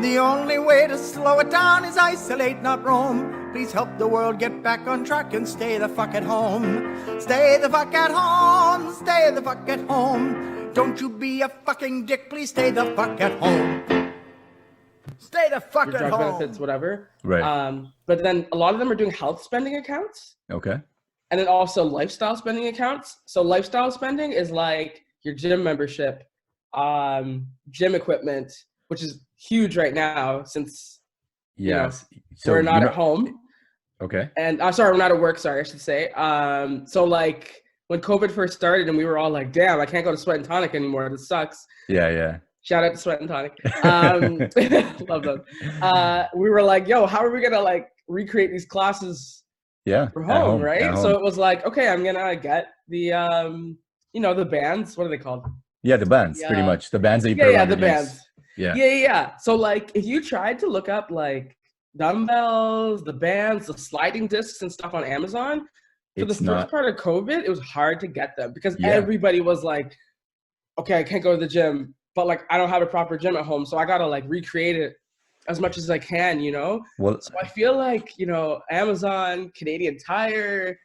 The only way to slow it down is isolate, not roam. Please help the world get back on track and stay the fuck at home. Stay the fuck at home. Stay the fuck at home. Don't you be a fucking dick. Please stay the fuck at home. Stay the fuck your at drug home. benefits, whatever. Right. But then a lot of them are doing health spending accounts. Okay. And then also lifestyle spending accounts. So lifestyle spending is like your gym membership, gym equipment, which is huge right now since Yes. so we're not at home. Okay. And we're not at work, sorry, I should say. So like when COVID first started and we were all like, damn, I can't go to Sweat and Tonic anymore. This sucks. Yeah. Shout out to Sweat and Tonic. Love them. We were like, yo, how are we going to like recreate these classes from home, right? So it was like, okay, I'm going to get the, the bands. What are they called? Yeah, the bands, pretty much. The bands that you put around the your knees. bands. Yeah. So like if you tried to look up like dumbbells, the bands, the sliding discs and stuff on Amazon, for the first part of COVID, it was hard to get them because everybody was like, okay, I can't go to the gym, but like I don't have a proper gym at home, so I gotta like recreate it as much as I can, Well, so I feel like, Amazon, Canadian Tire,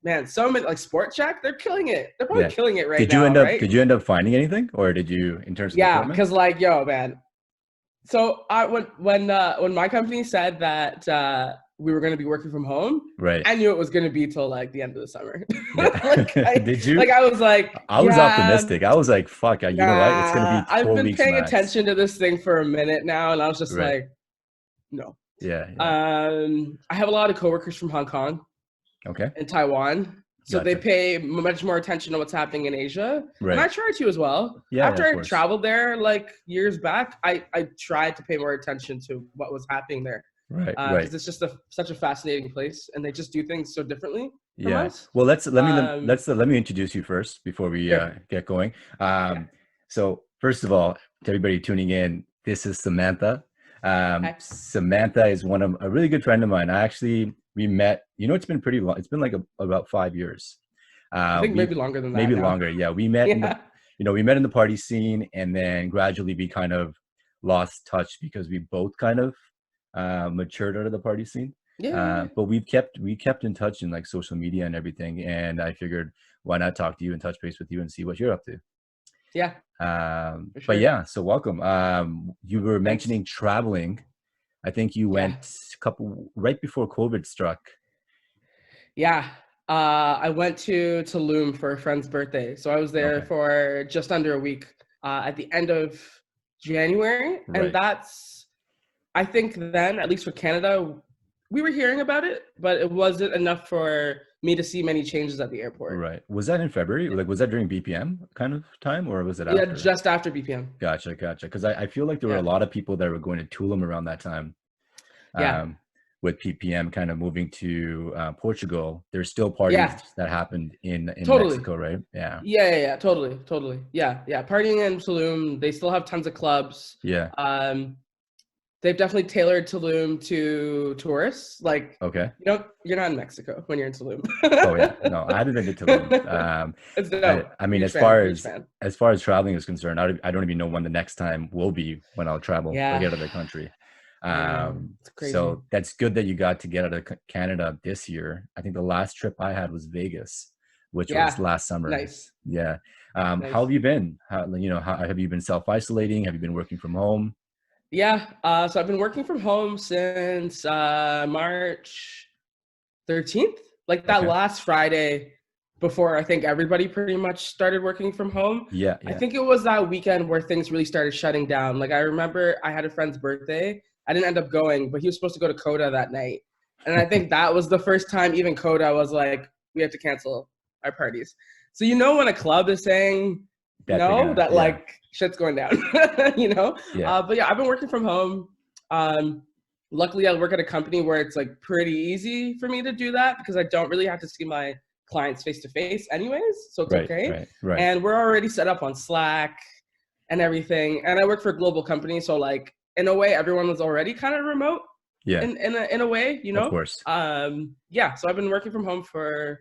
man, so many like Sport Check, they're killing it. They're probably killing it right now. Did you end up finding anything, or did you in terms of equipment? Because like, yo, man. So when my company said that we were going to be working from home, right? I knew it was going to be till like the end of the summer. Did you? Like I was like, I was optimistic. I was like, fuck, you know what? It's going to be 4 I've been weeks paying max. attention to this thing for a minute now, and I was just like, no. Yeah. I have a lot of coworkers from Hong Kong. Okay. And Taiwan. So they pay much more attention to what's happening in Asia. Right. And I try to as well. Yeah, After I traveled there like years back, I tried to pay more attention to what was happening there. Right. Because it's just such a fascinating place, and they just do things so differently from us. Well, let me introduce you first before we get going. So first of all, to everybody tuning in, this is Samantha. Samantha is a really good friend of mine. We met, it's been pretty long. It's been like about 5 years. I think maybe longer than that. Maybe longer. Yeah. We met, we met in the party scene, and then gradually we kind of lost touch because we both kind of matured out of the party scene. But we kept in touch in like social media and everything. And I figured, why not talk to you and touch base with you and see what you're up to? Yeah. Sure. But yeah, so welcome. You were mentioning traveling. I think you went right before COVID struck. Yeah. I went to Tulum for a friend's birthday. So I was there for just under a week at the end of January. And I think then, at least for Canada, we were hearing about it, but it wasn't enough for me to see many changes at the airport. Right. Was that in February? Like, was that during BPM kind of time, or was it after? Yeah, just after BPM. Gotcha. Because I feel like there were a lot of people that were going to Tulum around that time. With PPM kind of moving to Portugal, there's still parties that happened in Mexico, right? Yeah, totally. Yeah. Partying in Tulum, they still have tons of clubs. Yeah. They've definitely tailored Tulum to tourists. Like, you're not in Mexico when you're in Tulum. Oh yeah, no, I haven't been to Tulum. I mean, as far as traveling is concerned, I don't even know when the next time will be when I'll travel or get out of the country. It's crazy. So that's good that you got to get out of Canada this year. I think the last trip I had was Vegas, which was last summer. Nice. Yeah. Nice. How have you been? How have you been self-isolating? Have you been working from home? Yeah. So I've been working from home since March 13th, like that last Friday before I think everybody pretty much started working from home. Yeah. I think it was that weekend where things really started shutting down. Like I remember I had a friend's birthday. I didn't end up going, but he was supposed to go to Coda that night. And I think that was the first time even Coda was like, we have to cancel our parties. So when a club is saying like shit's going down, But yeah, I've been working from home. Luckily I work at a company where it's like pretty easy for me to do that because I don't really have to see my clients face to face anyways. So it's okay. Right. And we're already set up on Slack and everything. And I work for a global company. So like in a way, everyone was already kind of remote. Yeah. In a way, Of course. So I've been working from home for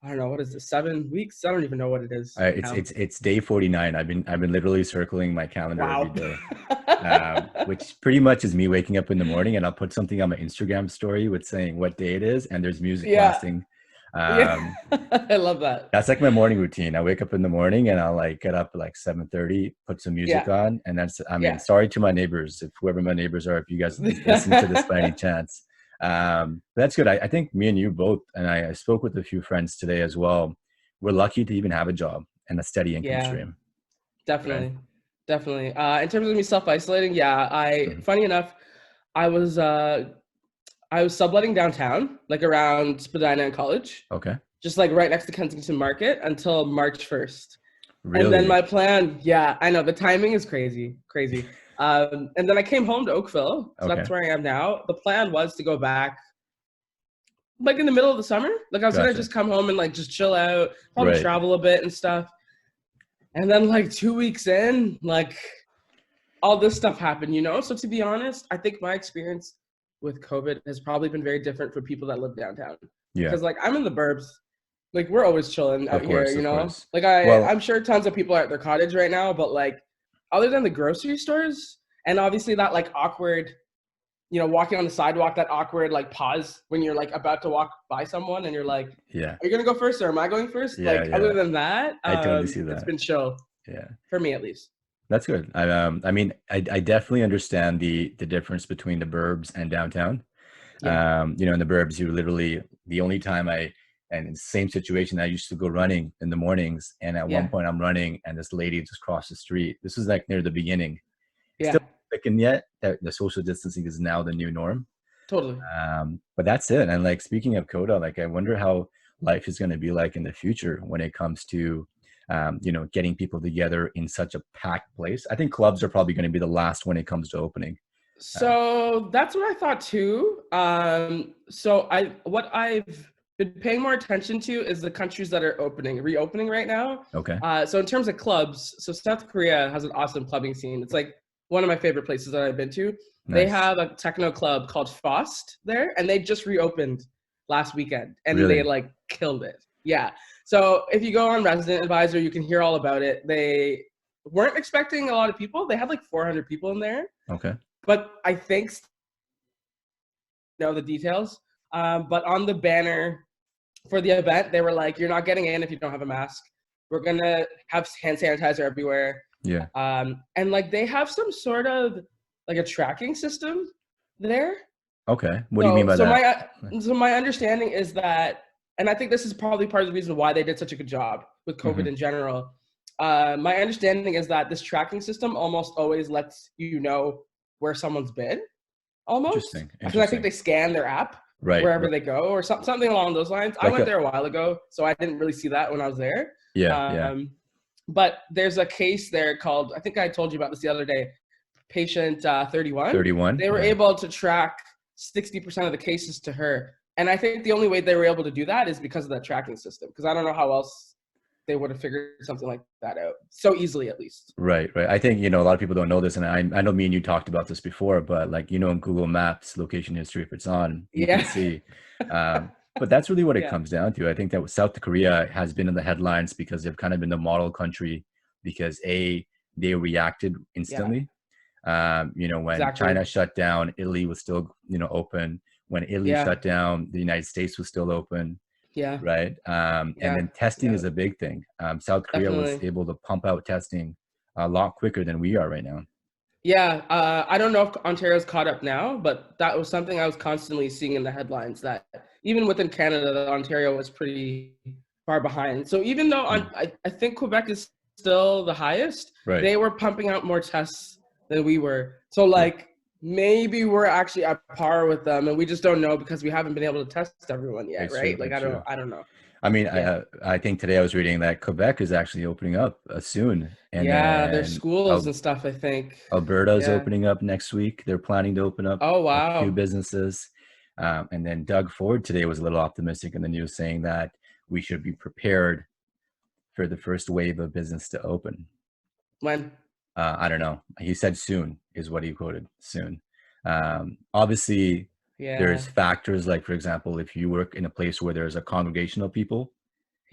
I don't know, what is this, 7 weeks? I don't even know what it is now. It's day 49. I've been literally circling my calendar every Wow. day, which pretty much is me waking up in the morning, and I'll put something on my Instagram story with saying what day it is, and there's music Yeah. blasting. Yeah. Um, I love that. that's like my morning routine. I wake up in the morning and I'll like get up at like 7:30, put some music Yeah. on, and I mean, Yeah. sorry to my neighbors, if whoever my neighbors are, if you guys listen to this by any chance. That's good. I think me and you both, and I spoke with a few friends today as well. We're lucky to even have a job and a steady income Yeah, stream. Right? definitely. Definitely. In terms of me self-isolating, yeah, Mhm. funny enough, I was subletting downtown, like around Spadina and College, Okay. just like right next to Kensington Market until March 1st. And then Really? my plan, yeah, I know the timing is crazy, crazy. And then I came home to Oakville, so Okay. that's where I am now. The plan was to go back like in the middle of the summer. Like I was gonna Gotcha. just come home and like just chill out, probably Right. travel a bit and stuff. And then like 2 weeks in, like all this stuff happened, you know? So to be honest, I think my experience with COVID has probably been very different for people that live downtown. Yeah. Because like I'm in the burbs. Like we're always chilling out Of here, course. you Of know? course. Like Well, I'm sure tons of people are at their cottage right now, but like other than the grocery stores and obviously that like awkward, you know, walking on the sidewalk, that awkward like pause when you're like about to walk by someone and you're like, yeah. are you gonna go first or am I going first? Yeah. Like other Yeah. than that, I totally see it's that. been chill Yeah. for me at least. That's good. I mean, I definitely understand the difference between the burbs and downtown. Yeah. In the burbs, you literally the only time and in the same situation, I used to go running in the mornings, and at one Yeah. point I'm running, and this lady just crossed the street. This was like near the beginning. It's Yeah. still clicking yet that the social distancing is now the new norm. Totally. But that's it. And like speaking of Coda, like I wonder how life is going to be like in the future when it comes to getting people together in such a packed place. I think clubs are probably going to be the last when it comes to opening. Uh, So that's what I thought too. What I've been paying more attention to is the countries that are reopening right now. okay, So in terms of clubs, so South Korea has an awesome clubbing scene. It's like one of my favorite places that I've been to. They nice. have a techno club called Fost there, and they just reopened last weekend, and they Really? like killed it. Yeah. So if you go on Resident Advisor, you can hear all about it. They weren't expecting a lot of people. They had like 400 people in there, Okay. but I think know the details. But on the banner for the event, they were like, "You're not getting in if you don't have a mask. We're gonna have hand sanitizer everywhere." Yeah. And like they have some sort of like a tracking system there. Okay. What do you mean So by so that? my understanding is that, and I think this is probably part of the reason why they did such a good job with COVID Hmm. in general. My understanding is that this tracking system almost always lets you know where someone's been, almost, Interesting. because I think Interesting. they scan their app Right. wherever Right. they go, or something along those lines. I Like went a there a while ago, so I didn't really see that when I was there. yeah. Yeah. Um, but there's a case there called, I think I told you about this the other day, patient 31. 31. They were Yeah. able to track 60% of the cases to her. And I think the only way they were able to do that is because of that tracking system, because I don't know how else they would have figured something like that out so easily, at least. Right. Right. I think, a lot of people don't know this, and I know me and you talked about this before, but like, in Google Maps location history, if it's on, you can Yeah. see. But that's really what it Yeah. comes down to. I think that South Korea has been in the headlines because they've kind of been the model country because they reacted Yeah. instantly. When Exactly. China shut down, Italy was still, open. When Italy Yeah. shut down, the United States was still open, Yeah. right? And Yeah. then testing Yeah. is a big thing. South Korea was Definitely. able to pump out testing a lot quicker than we are right now. Yeah, I don't know if Ontario's caught up now, but that was something I was constantly seeing in the headlines that even within Canada, that Ontario was pretty far behind. So even though Mm, I think Quebec is still the highest, right. they were pumping out more tests than we were. So Yeah. like maybe we're actually at par with them, and we just don't know because we haven't been able to test everyone yet, It's true. right? Like It's true. I don't know. I mean, Yeah, I think today I was reading that Quebec is actually opening up soon, and yeah, there's then schools and stuff, I think. Alberta is Yeah. opening up next week. They're planning to open up Oh a few wow. businesses. And then Doug Ford today was a little optimistic in the news, saying that we should be prepared for the first wave of business to open. When? I don't know. He said soon is what he quoted, soon. Obviously, Yeah. there's factors like, for example, if you work in a place where there's a congregation of people,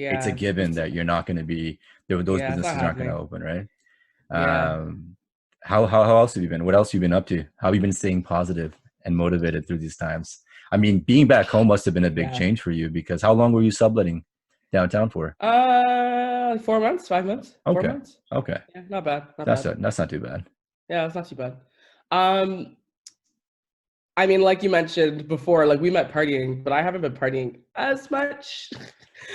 it's a Yeah. given that you're not going to be there. Those Yeah, it's not businesses aren't going to happening. open, right? Yeah. How else have you been? What else have you been up to? How have you been staying positive and motivated through these times? I mean, being back home must have been a big Yeah. change for you, because how long were you subletting downtown for? 4 months, 5 months, 4 Okay. months. Okay. Yeah, not bad, not That's bad. not, that's not too bad. Yeah, it's not too bad. Um, I mean, like you mentioned before, like we met partying, but I haven't been partying as much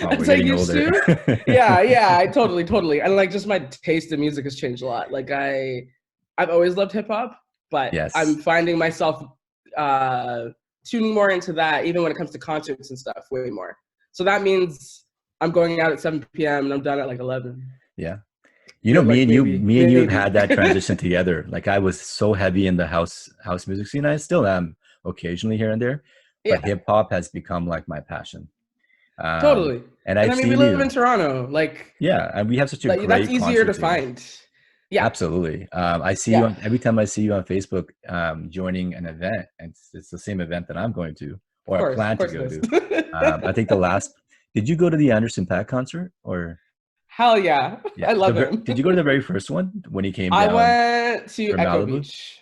Oh, we're as I getting used older. to. Yeah, I totally. And like just my taste in music has changed a lot. Like I've always loved hip hop, but I'm Yes. finding myself uh tuning more into that, even when it comes to concerts and stuff, way more. So that means I'm going out at 7 p.m. and I'm done at like 11. Yeah. You know, Like maybe, me and you have maybe. had that transition together. Like, I was so heavy in the house music scene. I still am occasionally here and there, but Yeah, hip hop has become like my passion. totally. And And I've I mean, we seen live in you. Toronto. Like Yeah, and we have such a that's great easier concert to scene. find. Yeah, Absolutely. I see you yeah. on, every time I see you on Facebook, joining an event, and it's the same event that I'm going to, or I Of plan to course it go is. to. I think did you go to the Anderson .Paak concert, or Hell yeah. yeah, I love him. did you go to the very first one when he came I down went to from Echo Malibu? Beach.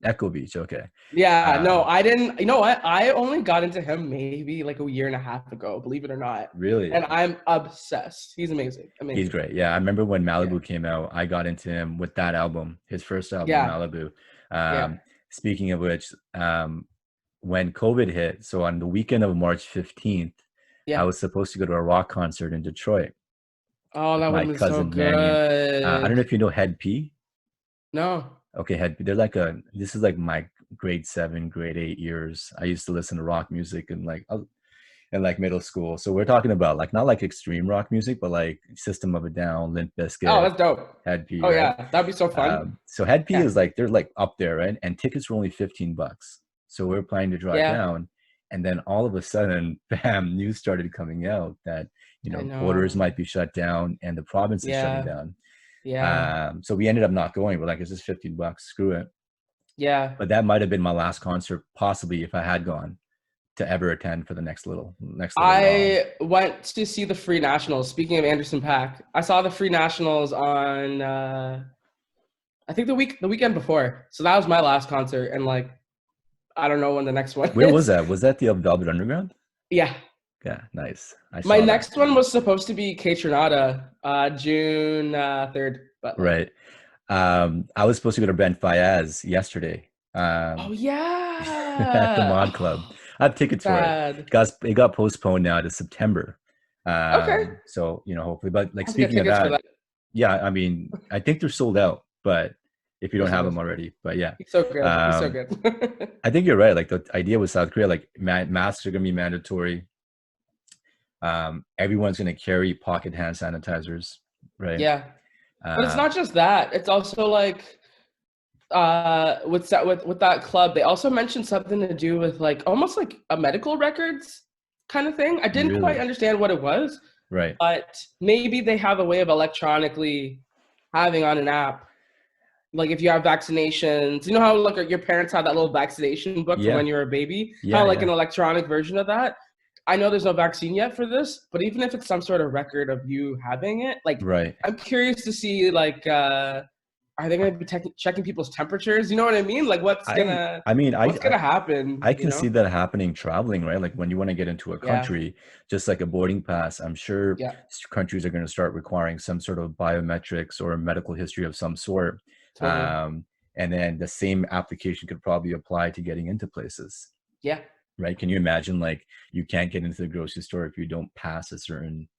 Echo Beach, okay. Yeah, no, Um, I didn't. You know what? I only got into him maybe like a year and a half ago, believe it or not. really, And I'm obsessed. He's amazing. he's Amazing. great. Yeah, I remember when Yeah. Malibu came out, I got into him with that album, his first album, Yeah. Malibu. Yeah. Speaking of which, when COVID hit, so on the weekend of March 15th, I Yeah. was supposed to go to a rock concert in Detroit Oh, with that would my have been so cousin Mannion. I don't know good. if you know Head P. No. Okay, Head P. This is like my grade 7, grade 8 years. I used to listen to rock music and in like middle school. So we're talking about like not like extreme rock music, but like System of a Down, Limp Oh, Bizkit, that's dope. Head P, Oh right? yeah. That'd be so fun. So Head P Yeah. is like they're like up there, right? And tickets were only $15. So we were planning to drive Yeah. down, and then all of a sudden, bam, news started coming out that I borders know. might be shut down and the province is shutting Yeah. down. Yeah. So we ended up not going. We're like, it's just $15. Screw it. Yeah. But that might have been my last concert, possibly, if I had gone to ever attend for the next little while. I went to see the Free Nationals. Speaking of Anderson .Paak, I saw the Free Nationals on I think the weekend before. So that was my last concert, and like I don't know when the next one Where was is. that? Was that the Velvet Underground? Yeah, Yeah, nice. I my saw that. next one was supposed to be K Tronada, June 3rd, but like, Right. I was supposed to go to Brent Fayez yesterday, oh at the yeah, Mod Club. oh, I have tickets for it. sad. It got postponed now to September. Okay, So hopefully, but like I'll have to get speaking of tickets for that, that. yeah, I mean, I think they're sold out, but if Of you don't course it have them is. already, but yeah, He's so good. He's so um, good. I think you're right. Like the idea with South Korea, like masks are gonna be mandatory. Everyone's gonna carry pocket hand sanitizers, right? Yeah, but it's Uh, not just that. It's also like with that club, they also mentioned something to do with like almost like a medical records kind of thing. I didn't quite really, understand what it was, right? but maybe they have a way of electronically having on an app, like if you have vaccinations, you know how like your parents have that little vaccination book from Yeah, when you were a baby, kind yeah, of like an yeah, electronic version of that. I know there's no vaccine yet for this, but even if it's some sort of record of you having it, like right. I'm curious to see like are they going to be checking people's temperatures? You know what I mean? Like I mean, what's gonna happen? I You can see know? that happening traveling, right? Like when you want to get into a Yeah, country, just like a boarding pass, I'm sure yeah, countries are going to start requiring some sort of biometrics or a medical history of some sort. totally. Um, and then the same application could probably apply to getting into places, Yeah, right? Can you imagine like you can't get into the grocery store if you don't pass a certain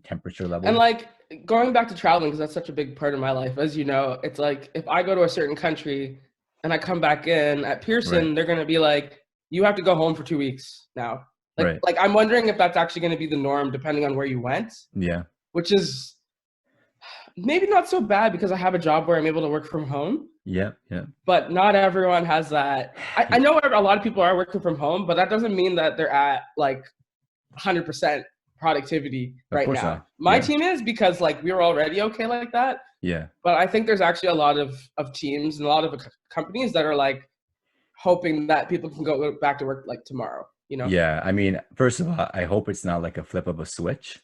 temperature and level? like going back to traveling because that's such a big part of my life. As you know, it's like if I go to a certain country and I come back in at Right, Pearson, they're gonna be like, you have to go home for 2 weeks now. right. Like I'm wondering if that's actually gonna be the norm depending on where you went, Yeah, which is maybe not so bad because I have a job where I'm able to work from home. yeah, yeah. But not everyone has that. I know a lot of people are working from home, but that doesn't mean that they're at like 100% productivity Of right course now. not. My Yeah, team is because like we were already okay like that. yeah. But I think there's actually a lot of teams and a lot of companies that are like hoping that people can go back to work like tomorrow. you know? Yeah, I mean, first of all, I hope it's not like a flip of a switch.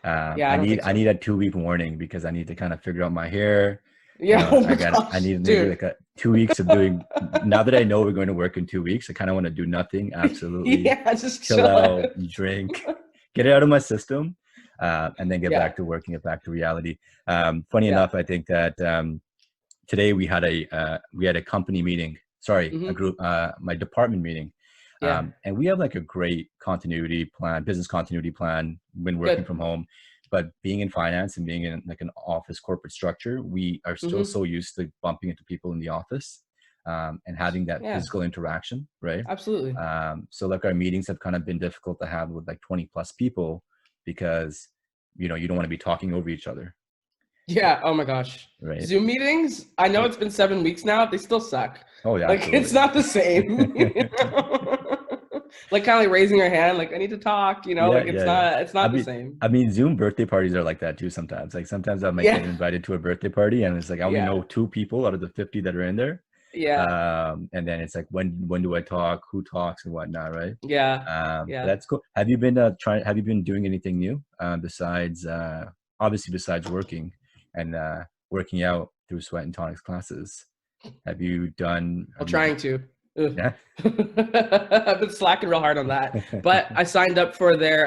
Yeah, I don't think I so. need a 2 week warning because I need to kind of figure out my hair. Yeah, oh my I gosh, need maybe dude. like a 2 weeks of doing. Now that I know we're going to work in 2 weeks, I kind of want to do nothing. Absolutely Yeah, just chill chill out. out, drink, get it out of my system, and then get Yeah, back to working, get back to reality. Funny yeah. enough, I think that today we had a company meeting. Sorry, a Hmm. group, my department meeting, Yeah, and we have like a great continuity plan, business continuity plan when working good. from home. But being in finance and being in like an office corporate structure, we are still Hmm. so used to bumping into people in the office, and having that Yeah, physical interaction, right? absolutely. So like our meetings have kind of been difficult to have with like 20 plus people because you know you don't want to be talking over each other, Yeah, oh my gosh. right? Zoom meetings, I know it's been 7 weeks now, they still suck. Oh yeah, Like, it's absolutely. not the same. You know? Like, kind of like raising your hand, like, I need to talk, you know, Yeah, like yeah. it's I not the mean, same. Zoom birthday parties are like that too sometimes. Like sometimes I might get Yeah, invited to a birthday party and it's like I only yeah, know 2 people out of the 50 that are in there. yeah, And then it's like when do I talk, who talks and whatnot, right? yeah, But yeah. that's cool. Have you been doing anything new besides obviously besides working and working out through sweat and tonics classes? Well, Have you trying to. Ugh. yeah? I've been slacking real hard on that. But I signed up for their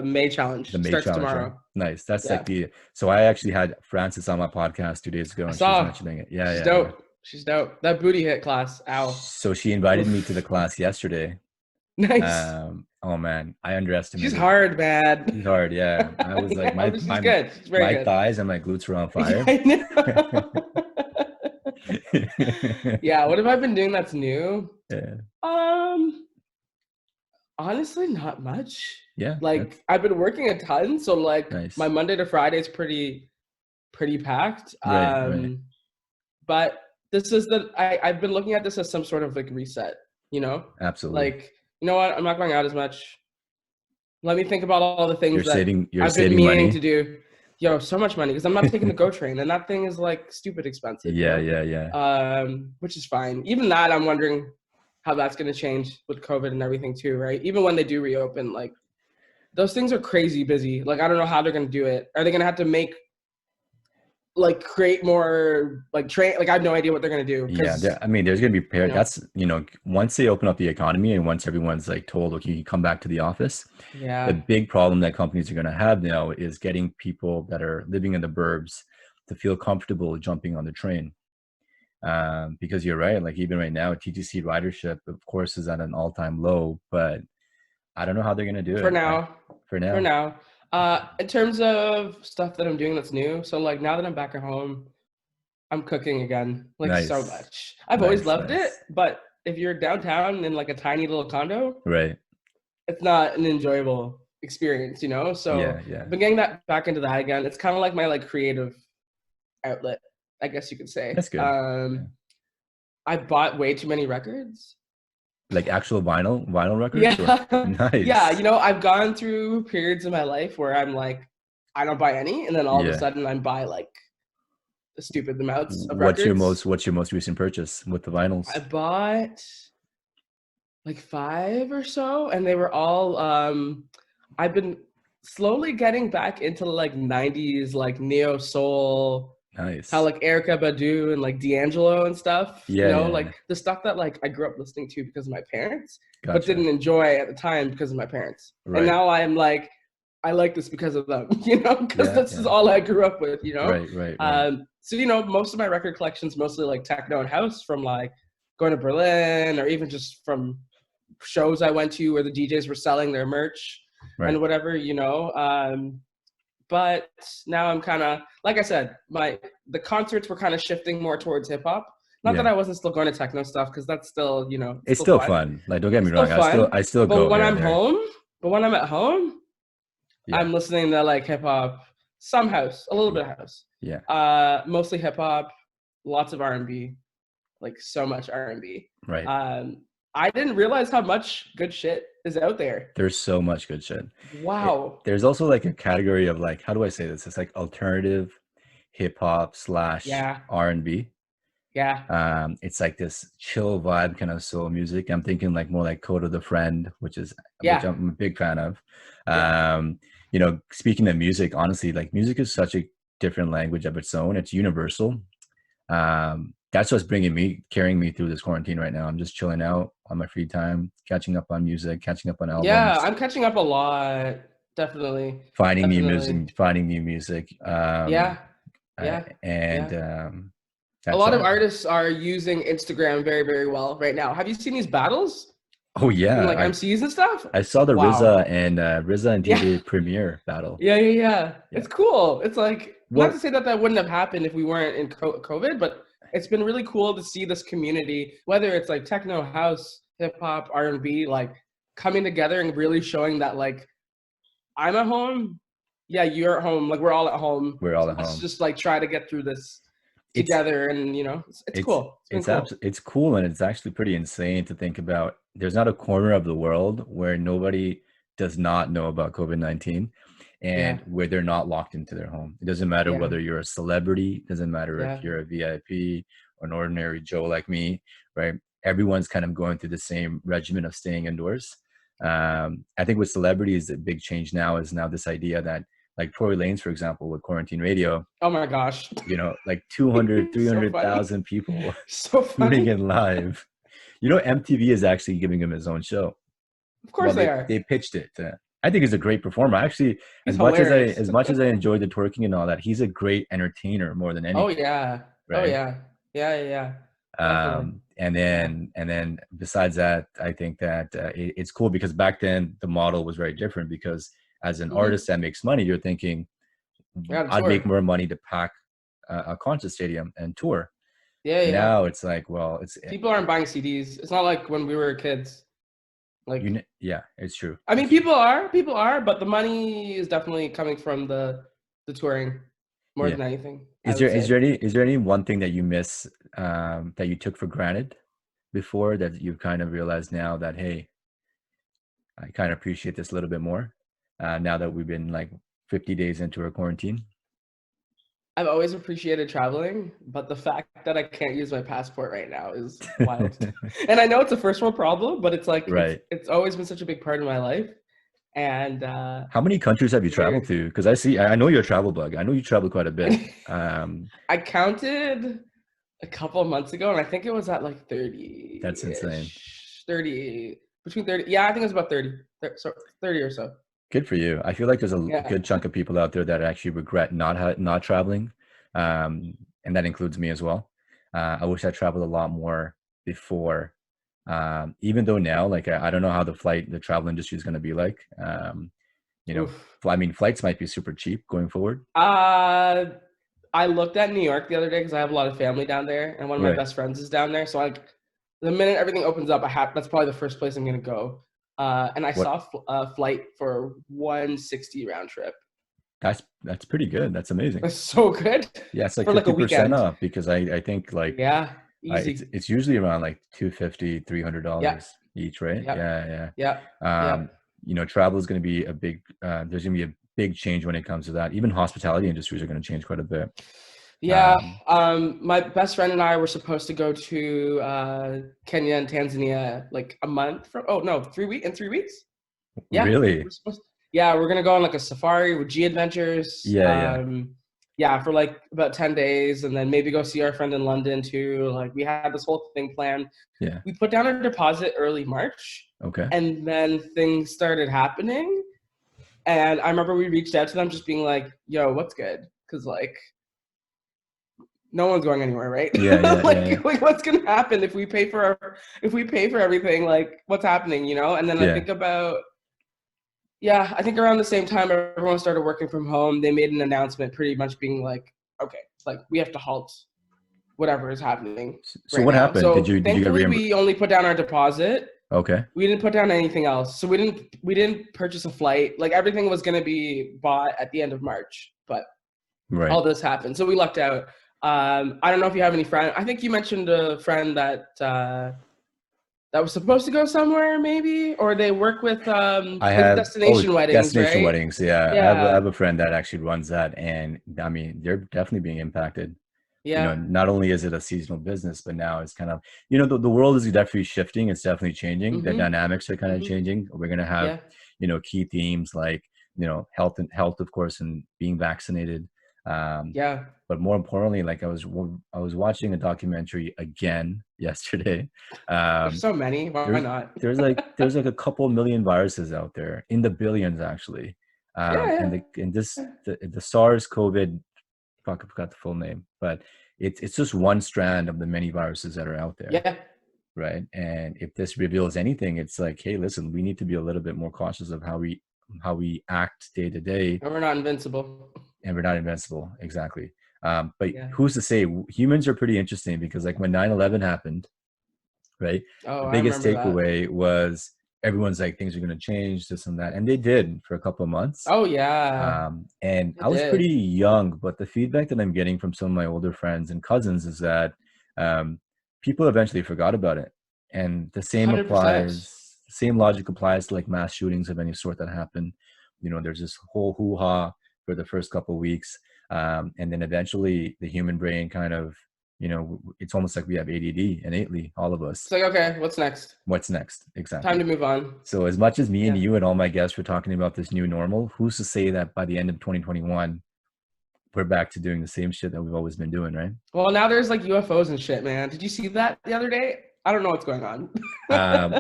May The challenge. May Starts challenge, right? tomorrow. Nice. That's Yeah. like so I actually had Frances on my podcast 2 days ago I and she was saw. mentioning it. Yeah, She's yeah, yeah. dope. She's dope. That booty hit class. Ow. So she invited me to the Oof. class yesterday. Nice. Oh man, I She's underestimated. hard, man. She's hard, yeah. I was like Yeah, but she's good. She's very my good. thighs and my glutes were on Yeah, fire. I know. Yeah, what have I been doing that's new? Yeah. Um, Honestly, not much. Yeah, that's Like, I've been working a ton, so like my nice. Monday to Friday is pretty packed. Right, right. But this is I've been looking at this as some sort of like reset, you know? Absolutely. Like, you know what? I'm not going out as much. Let me think about all the things that You're I've been saving meaning to money. do. Yo, so much money because I'm not taking the GO train, and that thing is like stupid expensive, you Yeah, know? yeah, yeah. Which is fine. Even that, I'm wondering how that's going to change with COVID and everything too, right? Even when they do reopen, like those things are crazy busy. Like I don't know how they're going to do it. Are they going to have to create more like train? Like I have no idea what they're going to do Yeah, because I mean, there's gonna be you know, that's once they open up the economy and once everyone's like told, okay, you come back to the office, the yeah, big problem that companies are gonna have now is getting people that are living in the burbs to feel comfortable jumping on the train. Because you're right, like even right now, TTC ridership, of course, is at an all-time low, but I don't know how they're gonna do for it. now, For for now, now. In terms of stuff that I'm doing that's new, so like now that I'm back at home, I'm cooking again, like so nice, much. I've always nice, loved it, nice. but if you're downtown in like a tiny little condo, Right? it's not an enjoyable experience, you know? So Yeah, yeah. I've been getting that back into that again. It's kind of like my like creative outlet, I guess you could say. That's good. Yeah. I bought way too many records. Like actual vinyl records, or Yeah. Yeah, nice. you know, I've gone through periods in my life where I'm like, I don't buy any, and then all of a Yeah. sudden I'm buy like stupid amounts of records. What's your most recent purchase with the I vinyls? bought like 5 or so, and they were all I've been slowly getting back into like 90s like neo soul, how Nice. like Erica Badu and like D'Angelo and stuff, you Yeah, know, yeah, yeah. like the stuff that like I grew up listening to because of my parents, but Gotcha. didn't enjoy at the time because of my parents. And Right. now I'm like, I like this because of them, you know, because Yeah, this is yeah. all I grew up with, you know. Right, right, right. So you know, most of my record collection's mostly like techno and house from like going to Berlin or even just from shows I went to where the DJs were selling their merch Right. and whatever, you know. But now I'm kind of, like I said, the concerts were kind of shifting more towards hip hop. Not that Yeah. I wasn't still going to techno stuff because that's still, you know, It's still still fun. fun. Like don't get It's me still wrong. fun. I still But go when here I'm and there. home, but when I'm at home, Yeah. I'm listening to like hip hop, some house, a little bit of house. Yeah. Mostly hip hop, lots of R&B, like so much R&B. Right. I didn't realize how much good shit is out there. There's so much good shit. Wow. There's also like a category of like, how do I say this? It's like alternative hip hop / Yeah. R&B. Yeah. It's like this chill vibe kind of soul music. I'm thinking like more like Coda the Friend, which Yeah. I'm a big fan of. Yeah. You know, speaking of music, honestly, like music is such a different language of its own. It's universal. That's what's carrying me through this quarantine right now. I'm just chilling out on my free time, catching up on music, catching up on Yeah, albums, I'm catching up a lot. Definitely. finding new Definitely. music, finding new music. Yeah. Yeah. And Yeah. A that's lot of all. artists are using Instagram very, very well right now. Have you seen these battles Oh from yeah, like MCs and stuff? I saw the Wow. RZA and Yeah. DJ Premier battle. Yeah, yeah, yeah. Yeah. It's cool. It's like not to Well, say that that wouldn't have happened if we weren't in COVID, but it's been really cool to see this community, whether it's like techno, house, hip hop, R&B, like coming together and really showing that like I'm at home, yeah, you're at home, like we're all at home. we're all So at let's home. just like try to get through this It's together, and it's cool. It's been cool. it's cool, and it's actually pretty insane to think about. There's not a corner of the world where nobody does not know about COVID-19 Yeah, and where they're not locked into their home. It doesn't matter yeah, whether you're a celebrity, it doesn't matter if yeah. you're a VIP or an ordinary Joe like me, right? Everyone's kind of going through the same regimen of staying indoors. I think with celebrities, the big change now is now this idea that like Tory Lanez, for example, with Quarantine Radio, Oh my gosh. you know, like 200, So funny. 300,000 people So tuning funny. in live. You know, MTV is actually giving him his own show. Of Well, course they are. they pitched it. I think he's a great performer. Actually, He's hilarious. as much as I enjoy the twerking and all that, he's a great entertainer more than Oh anything, yeah. Oh right? yeah. Yeah, yeah, yeah. Definitely. Yeah. And then besides that, I think that it's cool because back then the model was very different. Because as an Hmm. artist that makes money, you're thinking Yeah, the I'd make tour. more money to pack a concert stadium and tour. Yeah, yeah. Now it's like, well, it's People aren't buying CDs. It's not like when we were kids. Like, yeah, it's true. I mean, It's true. people are, but the money is definitely coming from the touring more Yeah. than anything, I would say. Is there any one thing that you miss that you took for granted before that you kind of realize now that, hey, I kind of appreciate this a little bit more now that we've been like 50 days into our quarantine? I've always appreciated traveling, but the fact that I can't use my passport right now is wild. And I know it's a first world problem, but it's like Right. it's always been such a big part of my life. And How many countries have you traveled weird. to? Because I know you're a travel bug. I know you travel quite a bit. I counted a couple of months ago, and I think it was at like That's insane. 30-ish, 30, between 30. Yeah, I think it was about 30, so 30 or so. Good for you. I feel like there's a Yeah. good chunk of people out there that actually regret not traveling, and that includes me as well. I wish I traveled a lot more before. Even though now, like I don't know how the travel industry is going to be like. You know, Oof. I mean, flights might be super cheap going forward. I looked at New York the other day because I have a lot of family down there, and one of my Right. best friends is down there. So like, the minute everything opens up, that's probably the first place I'm gonna go. And I What? saw a flight for 160 round trip. That's pretty good. That's amazing. That's so good Yeah, it's like for like a 50% weekend. off because I think like Yeah, easy. it's usually around like $250, Yeah, $300 each, right? yeah, Yeah, yeah, yeah. yeah. You know, travel is going to be a big. There's going to be a big change when it comes to that. Even hospitality industries are going to change quite a bit. Yeah, my best friend and I were supposed to go to Kenya and Tanzania like a month from. Oh no, 3 weeks in 3 weeks. Yeah, Really? yeah, we're gonna go on like a safari with G Adventures. Yeah, yeah, Yeah, for like about 10 days, and then maybe go see our friend in London too. Like we had this whole thing planned. yeah. We put down our deposit early March, Okay. and then things started happening. And I remember we reached out to them, just being like, "Yo, what's good?" Because like no one's going anywhere, right? Yeah, yeah, like, yeah, like what's gonna happen if we pay for everything? Like, what's happening, And then I yeah. think about, yeah, I think around the same time everyone started working from home, they made an announcement pretty much being like, okay, like we have to halt whatever is happening So right what now. happened? So Did you get thankfully reimbursed? we only put down our deposit. Okay. We didn't put down anything else. So we didn't purchase a flight. Like everything was gonna be bought at the end of March, but Right. all this happened. So we lucked out. I don't know if you have any friend. I think you mentioned a friend that that was supposed to go somewhere, maybe, or they work with I like have destination weddings, destination right? weddings. Yeah, I Yeah, have a friend that actually runs that, and I mean they're definitely being impacted. Yeah. Not only is it a seasonal business, but now it's kind of, the world is definitely shifting. It's definitely changing. The Mm-hmm. dynamics are kind of changing. We're going to have, Yeah. key themes like, health, of course, and being vaccinated. Yeah. But more importantly, like I was watching a documentary again yesterday. There's so many. Why There's not? there's like a couple million viruses out there, in the billions actually. Yeah. The SARS COVID, fuck, I forgot the full name, but it's just one strand of the many viruses that are out there, Yeah. right? And if this reveals anything, it's like, hey, listen, we need to be a little bit more cautious of how we act day to day, And we're not invincible. and we're not invincible, exactly. But Yeah. who's to say? Humans are pretty interesting, because like when 9/11 happened, right? Oh, The I biggest remember that. takeaway was everyone's like, things are going to change, this and that, and they did for a couple of months. Oh yeah. And It I was pretty did. young, but the feedback that I'm getting from some of my older friends and cousins is that people eventually forgot about it. And the same 100%. applies, same logic applies to like mass shootings of any sort that happen. There's this whole hoo-ha for the first couple of weeks. And then eventually the human brain kind of, it's almost like we have ADD innately, all of us. It's like, okay, what's next? What's next? Time Exactly. to move on. So as much as me and Yeah. you and all my guests were talking about this new normal, who's to say that by the end of 2021, we're back to doing the same shit that we've always been doing, right? Well, now there's like UFOs and shit, man. Did you see that the other day? I don't know what's going on.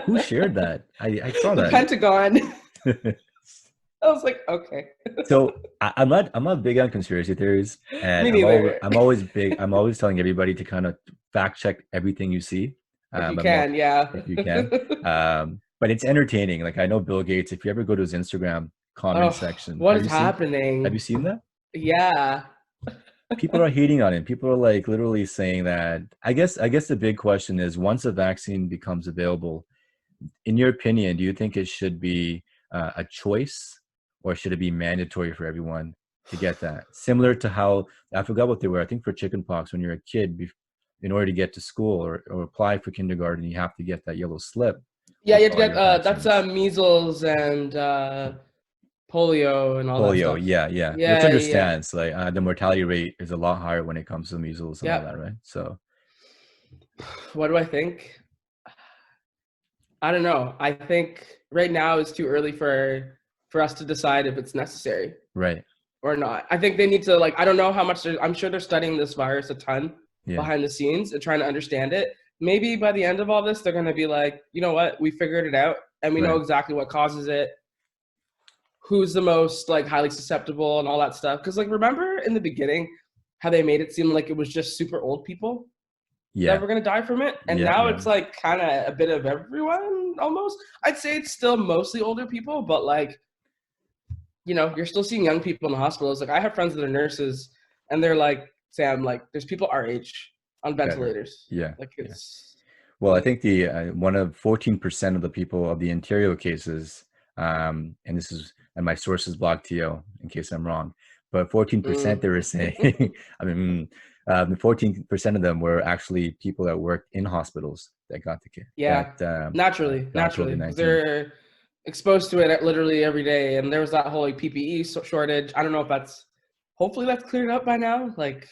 Who shared that? I saw The that. Pentagon. I was like, okay. So I'm not big on conspiracy theories, and Me neither. I'm always telling everybody to kind of fact check everything you see. If you I'm more, can, yeah. if you can. But it's entertaining. Like I know Bill Gates, if you ever go to his Instagram comment Oh, section, what have is you seen happening? that? Yeah. People are hating on him. People are like literally saying that. I guess the big question is, once a vaccine becomes available, in your opinion, do you think it should be a choice, or should it be mandatory for everyone to get that? Similar to how, I forgot what they were, I think for chickenpox, when you're a kid, in order to get to school or apply for kindergarten, you have to get that yellow slip Yeah, with you have to all get your that's vaccines. measles and polio and all that Polio, stuff. yeah, which Yeah, yeah. understands, like the mortality rate is a lot higher when it comes to measles and all Yeah. that, right? So What do I think? I don't know. I think right now it's too early for us to decide if it's necessary right, or not. I think they need to, like, I don't know how much I'm sure they're studying this virus a ton yeah, behind the scenes and trying to understand it. Maybe by the end of all this, they're going to be like, you know what, we figured it out and we know right, exactly what causes it, who's the most like highly susceptible and all that stuff. Because like, remember in the beginning how they made it seem like it was just super old people that yeah, were going to die from it, and yeah, now yeah, it's like kind of a bit of everyone almost. I'd say it's still mostly older people, but like, you're still seeing young people in the hospitals. Like I have friends that are nurses, and they're like, Sam, like there's people our age on better, ventilators. yeah, Like yeah. it's Well, I think the one of 14% of the people of the Ontario cases, and this is, and my sources blocked TO in case I'm wrong, but 14% mm, they were saying, I mean, 14% of them were actually people that worked in hospitals that got yeah, naturally, got because COVID-19. they're exposed to it literally every day. And there was that whole like PPE shortage. I don't know if hopefully that's cleared up by now. Like,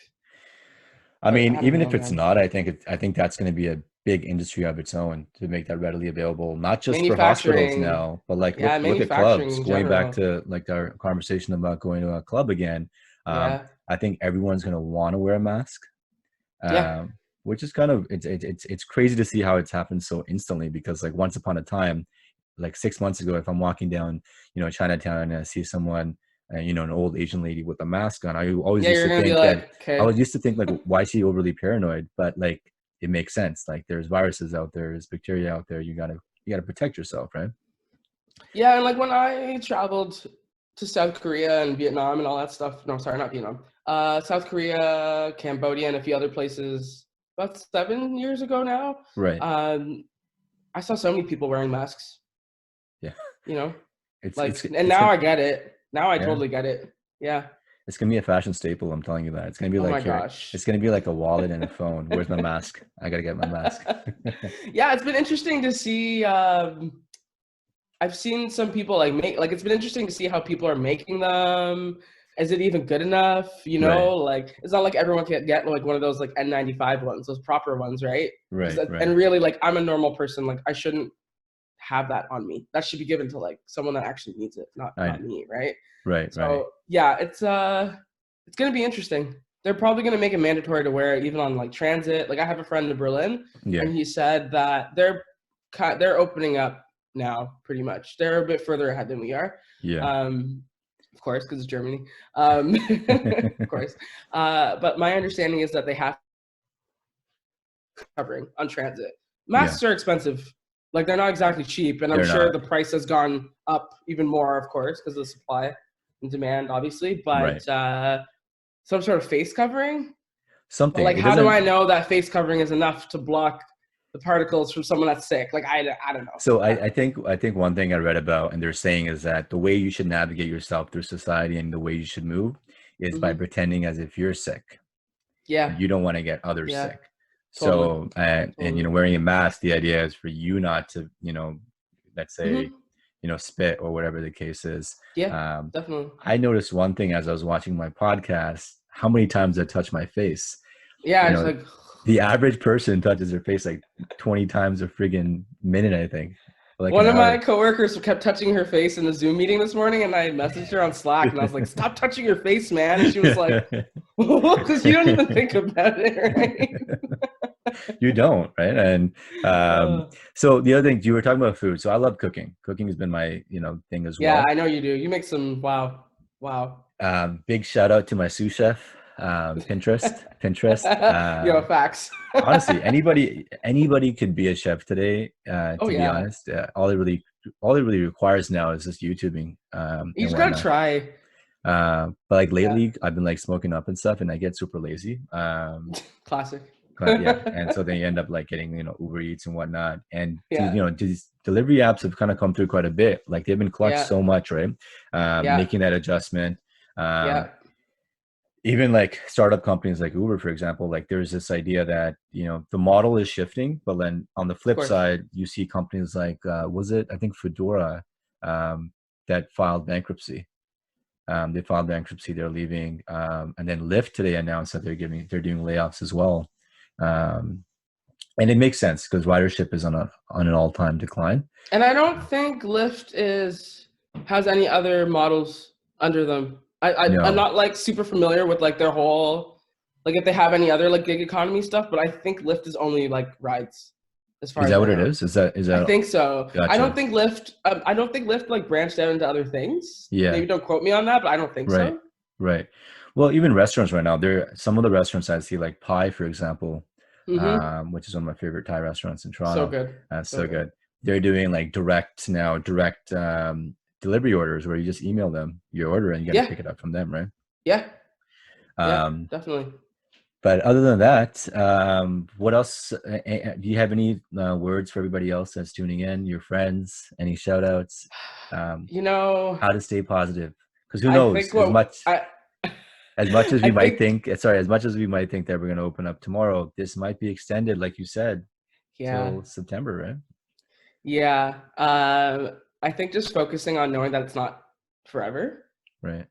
I but mean, I don't even know, if it's man. not, I think that's going to be a big industry of its own to make that readily available, not just for hospitals Manufacturing, now, but like yeah, look at manufacturing clubs. in Going back general. to like our conversation about going to a club again, Yeah, I think everyone's going to want to wear a mask, yeah, which is kind of, it's crazy to see how it's happened so instantly, because like once upon a time, like 6 months ago, if I'm walking down, Chinatown, and I see someone, an old Asian lady with a mask on, I always yeah. used You're to gonna be think that, like, okay, why is she overly paranoid? But like, it makes sense. Like there's viruses out there, there's bacteria out there. You gotta protect yourself, right? yeah. And like when I traveled to South Korea and Vietnam and all that stuff. No, sorry, not Vietnam. South Korea, Cambodia, and a few other places. About 7 years ago now. Right. Um, I saw so many people wearing masks. Yeah. You know, It's it's like, and it's now gonna I get it. Now I yeah. totally get it. Yeah. It's gonna be a fashion staple. I'm telling you that. It's gonna be Oh like my here. gosh. It's gonna be like a wallet and a phone. Where's my mask? I gotta get my mask. Yeah, it's been interesting to see. I've seen some people like it's been interesting to see how people are making them is it even good enough? You know, like it's not like everyone can get like one of those like N95 ones, those proper ones, right? Right. And really, like I'm a normal person, like I shouldn't have that on me. That should be given to like someone that actually needs it, not me, right? Right. So yeah, it's gonna be interesting. They're probably gonna make it mandatory to wear it even on like transit. Like I have a friend in Berlin, and he said that they're opening up now, pretty much. They're a bit further ahead than we are. Yeah. Of course, because it's Germany. Of course. But my understanding is that they have covering on transit. Masks are expensive. Like they're not exactly cheap, and I'm sure the price has gone up even more, of course, because of the supply and demand, obviously. But some sort of face covering. Something. Like, how do I know that face covering is enough to block the particles from someone that's sick? Like, I don't know. So I think one thing I read about, and they're saying, is that the way you should navigate yourself through society and the way you should move is by pretending as if you're sick. Yeah. You don't want to get others sick. Totally. So, and you know, wearing a mask, the idea is for you not to, you know, let's say, you know, spit or whatever the case is. Yeah, definitely. I noticed one thing as I was watching my podcast, how many times I touch my face. Yeah, you it's know, like the average person touches their face like 20 times a friggin' minute, I think. Like one of my coworkers kept touching her face in the Zoom meeting this morning, and I messaged her on Slack, and I was like, "Stop touching your face, man!" And she was like, "Because you don't even think about it, right?" You don't, right? And so the other thing, you were talking about food. So I love cooking. Cooking has been my, you know, thing as well. Yeah, I know you do. You make some wow. Big shout out to my sous chef, Pinterest. Yo, facts. Honestly, anybody could be a chef today. To be honest, all it really requires now is just YouTubing. You just gotta try. But like lately, I've been like smoking up and stuff, and I get super lazy. Classic. And so they end up like getting, you know, Uber Eats and whatnot. And you know, these delivery apps have kind of come through quite a bit. Like they've been clutched so much, right? Making that adjustment. Even like startup companies like Uber, for example, like there's this idea that, you know, the model is shifting, but then on the flip side, you see companies like, I think Fedora, that filed bankruptcy. They filed bankruptcy, they're leaving. And then Lyft today announced that they're doing layoffs as well. And it makes sense because ridership is on an all-time decline. And I don't think Lyft has any other models under them. I'm not like super familiar with like their whole, like if they have any other like gig economy stuff, but I think Lyft is only like rides. As far is as that what it is? Is that? I think so. Gotcha. I don't think Lyft like branched out into other things. Yeah. Maybe don't quote me on that, but I don't think so. Right. Well, even restaurants right now, some of the restaurants I see, like Pi, for example, which is one of my favorite Thai restaurants in Toronto. So good. So good. They're doing like direct delivery orders where you just email them your order and you got to pick it up from them, right? Yeah. Definitely. But other than that, what else? Do you have any words for everybody else that's tuning in, your friends, any shout outs? You know, how to stay positive, because who knows, as much as we might think that we're going to open up tomorrow, this might be extended, like you said, till September, right? Yeah. I think just focusing on knowing that it's not forever. Right.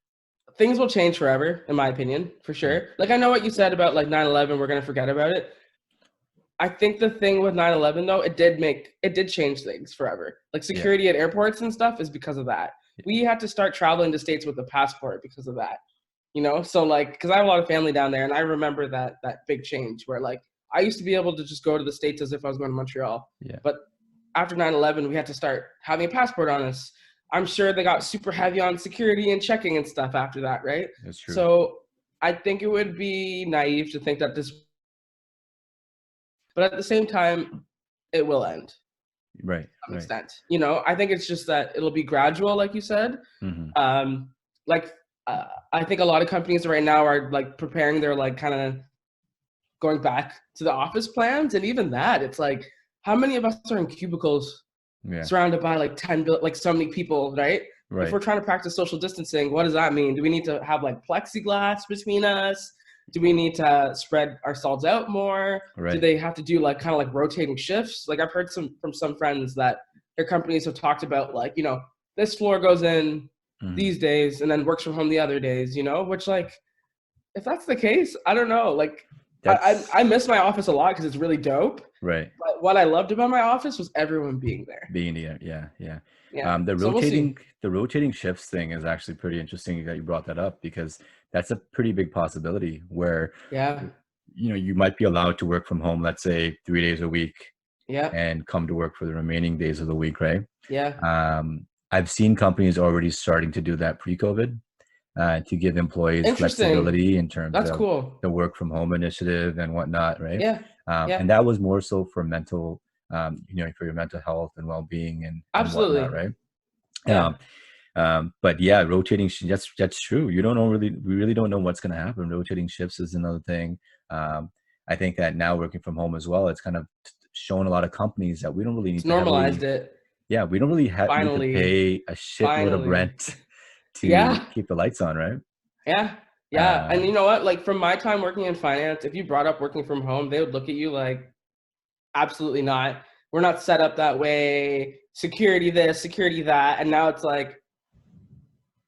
Things will change forever, in my opinion, for sure. Like, I know what you said about like 9/11, we're going to forget about it. I think the thing with 9/11 though, it did change things forever. Like security at airports and stuff is because of that. We had to start traveling to States with a passport because of that. You know, so like, because I have a lot of family down there, and I remember that big change where like I used to be able to just go to the States as if I was going to Montreal. But after 9/11, we had to start having a passport on us. I'm sure they got super heavy on security and checking and stuff after that, right? That's true. So I think it would be naive to think that but at the same time, it will end. Right. To some extent. You know, I think it's just that it'll be gradual, like you said. I think a lot of companies right now are like preparing their like kind of going back to the office plans. And even that, it's like, how many of us are in cubicles surrounded by like so many people, right? If we're trying to practice social distancing, what does that mean? Do we need to have like plexiglass between us? Do we need to spread ourselves out more? Do they have to do like kind of like rotating shifts? Like I've heard from some friends that their companies have talked about like, you know, this floor goes in these days and then works from home the other days, you know, which like, if that's the case, I don't know. Like I miss my office a lot because it's really dope. Right. But what I loved about my office was everyone being there. Being there, yeah. Yeah. So The rotating shifts thing is actually pretty interesting that you brought that up, because that's a pretty big possibility where you might be allowed to work from home, let's say 3 days a week, and come to work for the remaining days of the week, right? I've seen companies already starting to do that pre-COVID, to give employees flexibility in terms of the work from home initiative and whatnot, right? And that was more so for mental, for your mental health and well-being and whatnot, right? But yeah, rotating that's true. We really don't know what's going to happen. Rotating shifts is another thing. I think that now working from home as well, it's kind of shown a lot of companies that we don't really need to normalized it. Yeah, we don't really need to pay a shitload of rent to keep the lights on, right? Yeah. And you know what? Like from my time working in finance, if you brought up working from home, they would look at you like, absolutely not. We're not set up that way. Security this, security that. And now it's like,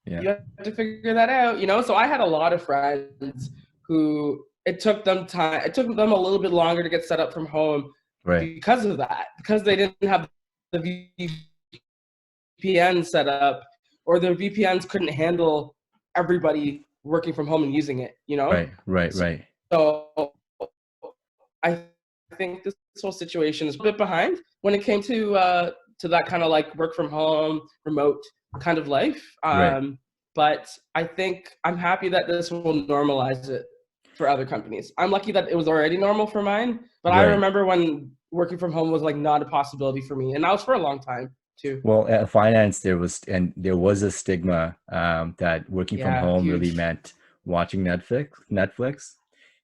you have to figure that out, you know? So I had a lot of friends who it took them a little bit longer to get set up from home because of that, because they didn't have the VPN set up, or their VPNs couldn't handle everybody working from home and using it, you know? Right. So I think this whole situation is a bit behind when it came to that kind of like work from home, remote kind of life. But I think I'm happy that this will normalize it for other companies. I'm lucky that it was already normal for mine, but I remember when working from home was like not a possibility for me, and that was for a long time too. Well, at finance, there was a stigma that working from home really meant watching Netflix,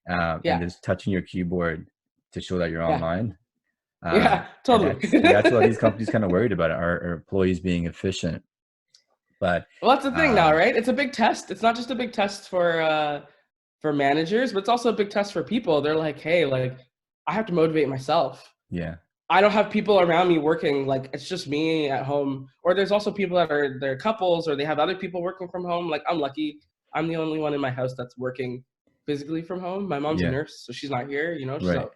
and just touching your keyboard to show that you're online. Totally. That's what these companies kind of worried about, are employees being efficient. But well, that's the thing now, right? It's a big test. It's not just a big test for managers, but it's also a big test for people. They're like, hey, like I have to motivate myself. I don't have people around me working, like it's just me at home. Or there's also people that they're couples, or they have other people working from home. Like I'm lucky. I'm the only one in my house that's working physically from home. My mom's a nurse, so she's not here, you know, she's out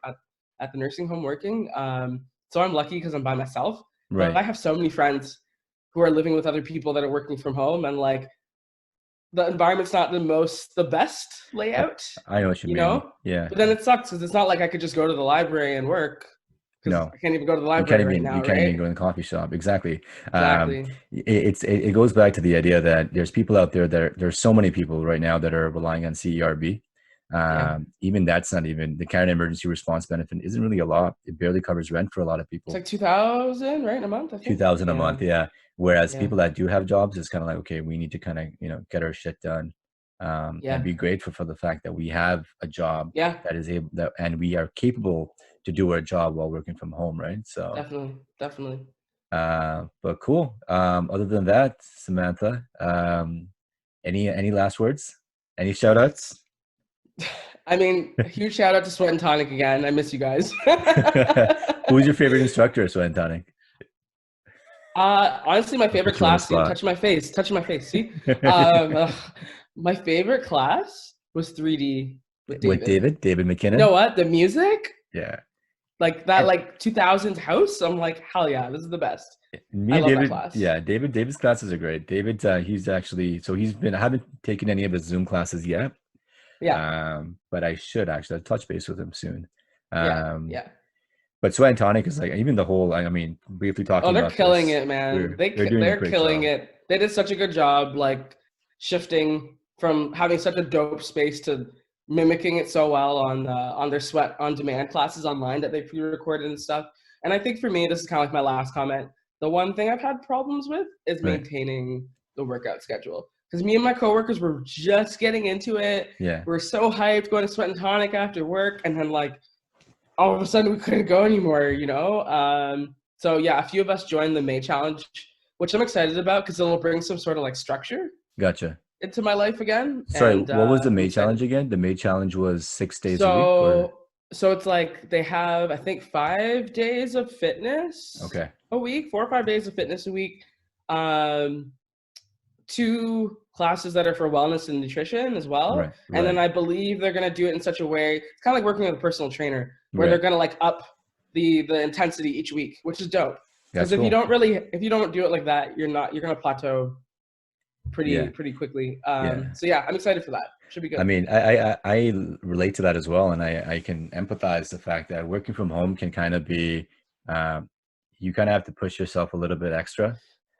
at the nursing home working. So I'm lucky because I'm by myself. But I have so many friends who are living with other people that are working from home, and like the environment's not the best layout. I know what you mean. Know? Yeah. But then it sucks because it's not like I could just go to the library and work. No, I can't even go to the library right now. You can't even go in the coffee shop. Exactly. It goes back to the idea that there's people out there there's so many people right now that are relying on CERB. Even that's not even the Canada Emergency Response Benefit isn't really a lot. It barely covers rent for a lot of people. It's like $2,000, right, a month. I think. $2,000 a month, yeah. Whereas people that do have jobs, it's kind of like, okay, we need to kind of get our shit done, and be grateful for the fact that we have a job that is and we are capable to do our job while working from home, right? So definitely. But cool. Other than that, Samantha, any last words? Any shout outs? I mean, a huge shout out to Sweat and Tonic again. I miss you guys. Who's your favorite instructor at Sweat and Tonic? Honestly, my favorite class, touching my face, see? My favorite class was 3D with David McKinnon. You know what? The music? Yeah. Like that, like 2000s house. I'm like, hell yeah, this is the best. Me and David, class. Yeah, David's classes are great. David, I haven't taken any of his Zoom classes yet. But I should actually touch base with him soon. But Sweat and Tonic is like, even the whole, I mean, briefly talking about they're killing it, man. They're killing it. They did such a good job, like shifting from having such a dope space to mimicking it so well on their Sweat on Demand classes online that they pre-recorded and stuff. And I think for me, this is kind of like my last comment. The one thing I've had problems with is maintaining the workout schedule. Because me and my coworkers were just getting into it. We're so hyped going to Sweat and Tonic after work, and then like all of a sudden we couldn't go anymore, you know? So yeah, a few of us joined the May challenge, which I'm excited about because it'll bring some sort of like structure. Gotcha. Into my life again. Sorry, what was the May challenge again? The May challenge was 6 days a week? Or? So it's like they have, I think, 5 days of fitness a week, 4 or 5 days of fitness a week. 2 classes that are for wellness and nutrition as well. Right. And then Right. I believe they're going to do it in such a way, it's kind of like working with a personal trainer, where they're Right. going to like up the intensity each week, which is dope. Because That's cool. if you don't do it like that, you're going to plateau Yeah. pretty quickly. Yeah. So yeah, I'm excited for that. Should be good. I mean, I relate to that as well, and I can empathize the fact that working from home can kind of be, you kind of have to push yourself a little bit extra.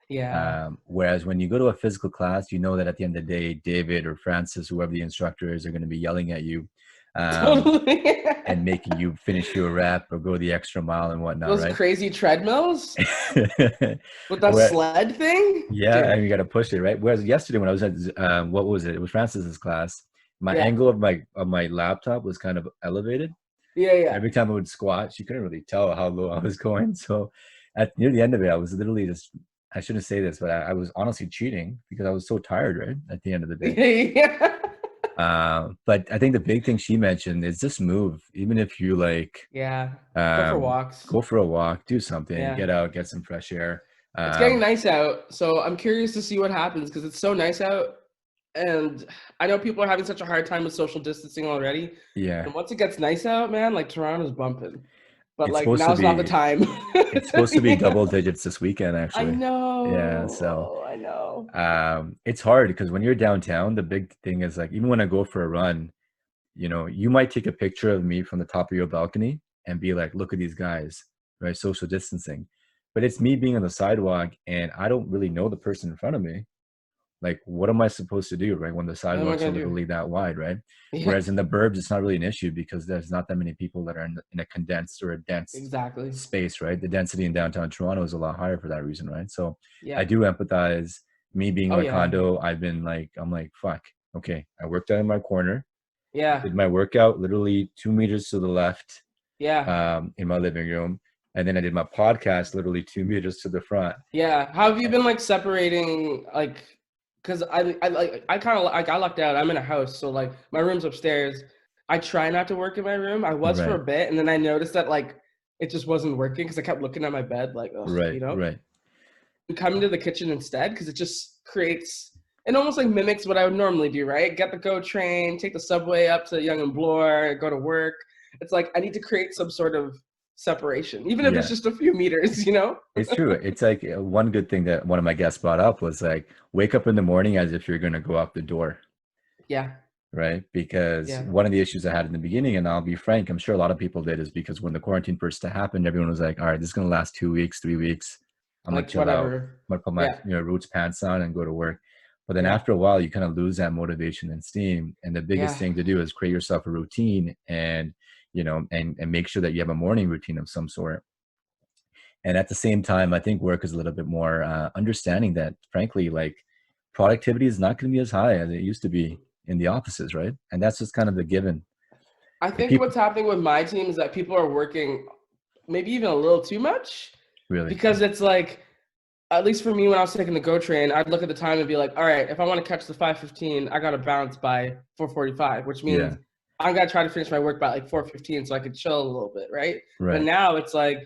Yeah. Whereas when you go to a physical class, you know that at the end of the day, David or Francis, whoever the instructor is, are going to be yelling at you, Totally. and making you finish your rep or go the extra mile and whatnot, Those right? crazy treadmills with that Where- sled thing. Yeah, Dude. and you got to push it, right? Whereas yesterday when I was at what was it? It was Francis's class. My Yeah. angle of my laptop was kind of elevated. Yeah. Every time I would squat, she couldn't really tell how low I was going. So near the end of it, I was literally just, I shouldn't say this, but I was honestly cheating because I was so tired, right? At the end of the day. Yeah. But I think the big thing she mentioned is just move. Even if you like, Yeah. Go for walks. go for a walk, do something, Yeah. get out, get some fresh air. It's getting nice out, so I'm curious to see what happens because it's so nice out. And I know people are having such a hard time with social distancing already. Yeah. And once it gets nice out, man, like Toronto's bumping. But It's like supposed to now's not the be- time. It's supposed to be Yeah. double digits this weekend, I actually. know. Yeah, so I know. it's hard because when you're downtown, the big thing is like even when I go for a run, you know, you might take a picture of me from the top of your balcony and be like, look at these guys, right? Social distancing. But it's me being on the sidewalk and I don't really know the person in front of me. Like, what am I supposed to do, right? When the What am I sidewalks are gonna do? literally that wide, right? Yeah, Whereas in the burbs, it's not really an issue because there's not that many people that are in a condensed or a dense exactly. space, right? The density in downtown Toronto is a lot higher for that reason, right? So Yeah. I do empathize. Me being in Oh, my yeah. condo, I'm like, fuck. Okay, I worked out in my corner. Yeah. Did my workout literally 2 meters to the left, Yeah. in my living room, and then I did my podcast literally 2 meters to the front. Yeah. How have you been like separating like because I kind of like I lucked out. I'm in a house, so like my room's upstairs. I try not to work in my room. I was for a Right, bit, and then I noticed that like it just wasn't working because I kept looking at my bed like, ugh, right, right. and coming to the kitchen instead because it just creates it almost like mimics what I would normally do, right? Get the GO train, take the subway up to Yonge and Bloor, go to work. It's like I need to create some sort of separation, even if it's Yeah. just a few meters, you know? It's true. It's like one good thing that one of my guests brought up was like, wake up in the morning as if you're going to go out the door, Yeah. right? Because Yeah. one of the issues I had in the beginning, and I'll be frank, I'm sure a lot of people did, is because when the quarantine first happened, everyone was like, all right, this is going to last 2 weeks, 3 weeks. I'm going Like to chill out. I'm whatever. going to put my Yeah. roots pants on and go to work. But then Yeah. after a while, you kind of lose that motivation and steam. And the biggest Yeah. thing to do is create yourself a routine and, and make sure that you have a morning routine of some sort. And at the same time, I think work is a little bit more understanding that, frankly, like productivity is not going to be as high as it used to be in the offices, right? And that's just kind of the given. I If think people what's happening with my team is that people are working maybe even a little too much really, because it's like, at least for me, when I was taking the GO train, I'd look at the time and be like, all right, if I want to catch the 5:15, I got to bounce by 4:45, which means yeah, I got to try to finish my work by like 4:15 so I could chill a little bit, right? But right, now it's like,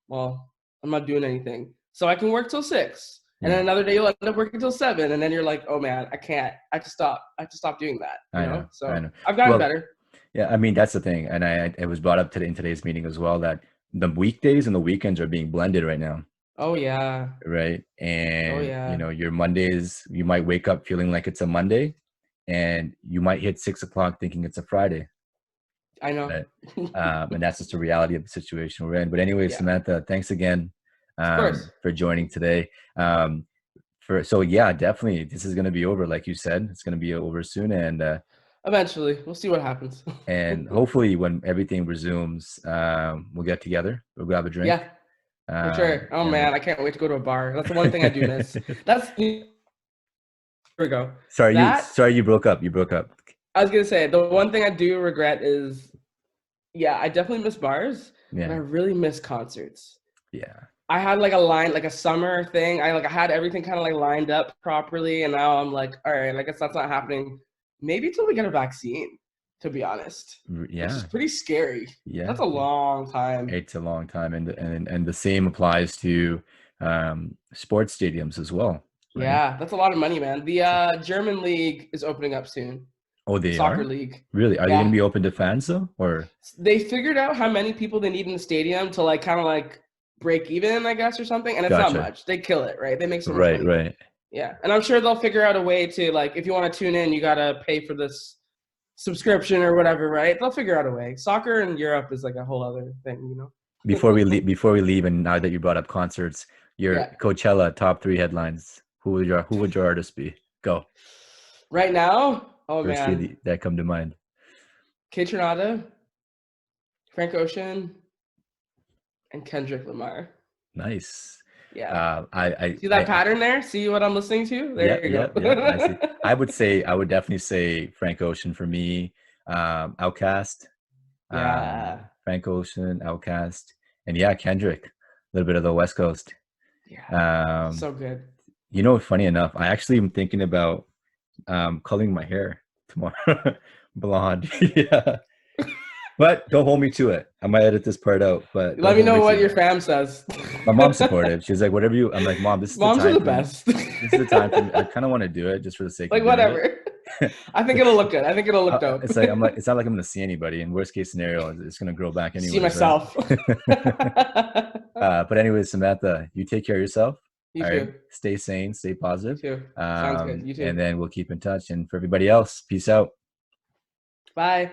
well, I'm not doing anything. So I can work till 6. And then yeah. another day you'll end up working till 7. And then you're like, oh man, I can't. I have to stop. I have to stop doing that. You I know? know, So I know. I've gotten Well, better. yeah, I mean that's the thing, and it was brought up today in today's meeting as well that the weekdays and the weekends are being blended right now, Oh yeah. right? Oh And yeah. your Mondays, you might wake up feeling like it's a Monday, and you might hit 6 o'clock thinking it's a Friday. I know. Right. And that's just the reality of the situation we're in. But anyway, Yeah. Samantha, thanks again Of course. for joining today. So yeah, definitely, this is going to be over, like you said. It's going to be over soon, Eventually. We'll see what happens. and hopefully, when everything resumes, we'll get together. We'll grab a drink. Yeah, for sure. Oh and man, I can't wait to go to a bar. That's the one thing I do miss. Here we go. Sorry, you broke up. You broke up. I was gonna say the one thing I do regret is, yeah, I definitely miss bars, but I Yeah, really miss concerts. yeah, I had like a summer thing. I had everything kind of like lined up properly, and now I'm like, all right, I guess that's not happening. Maybe till we get a vaccine, to be honest, which yeah, is pretty scary. yeah. That's a long time. It's a long time, and the same applies to sports stadiums as well. right? Yeah, that's a lot of money, man. The German league is opening up soon. Oh, they Soccer are? league. Really? Are they Yeah. going to be open to fans though? Or They figured out how many people they need in the stadium to like kind of like break even, I guess, or something. And it's not gotcha. much. They kill it, right? They make so much Right, money. right. Yeah. And I'm sure they'll figure out a way to like, if you want to tune in, you got to pay for this subscription or whatever, right? They'll figure out a way. Soccer in Europe is like a whole other thing, you know? Before we leave, and now that you brought up concerts, your Yeah. Coachella top 3 headlines. Who would your artist be? Go. Right now? Oh, First man. three that come to mind. K Tornado, Frank Ocean, and Kendrick Lamar. Nice. Yeah. I See that pattern there? See what I'm listening to? There you go. Yeah. I see. I would definitely say Frank Ocean for me. Outkast. Yeah. Frank Ocean, Outkast, and yeah, Kendrick. A little bit of the West Coast. Yeah. So good. You know, funny enough, I actually am thinking about coloring my hair tomorrow. Blonde. Yeah. But don't hold me to it. I might edit this part out, but Let me know what your fam says. My mom's supportive. She's like, whatever you. I'm like, Mom, this is Moms the time. are the best. This is the time for me. I kind of want to do it just for the sake like of doing whatever. it. I think it'll look good. I think it'll look dope. It's like it's not like I'm gonna see anybody. In worst case scenario, it's gonna grow back anyway. See myself. Right? But anyways, Samantha, you take care of yourself. You All too. right? Stay sane, stay positive. You too. Sounds good. You too. And then we'll keep in touch. And for everybody else, peace out. Bye.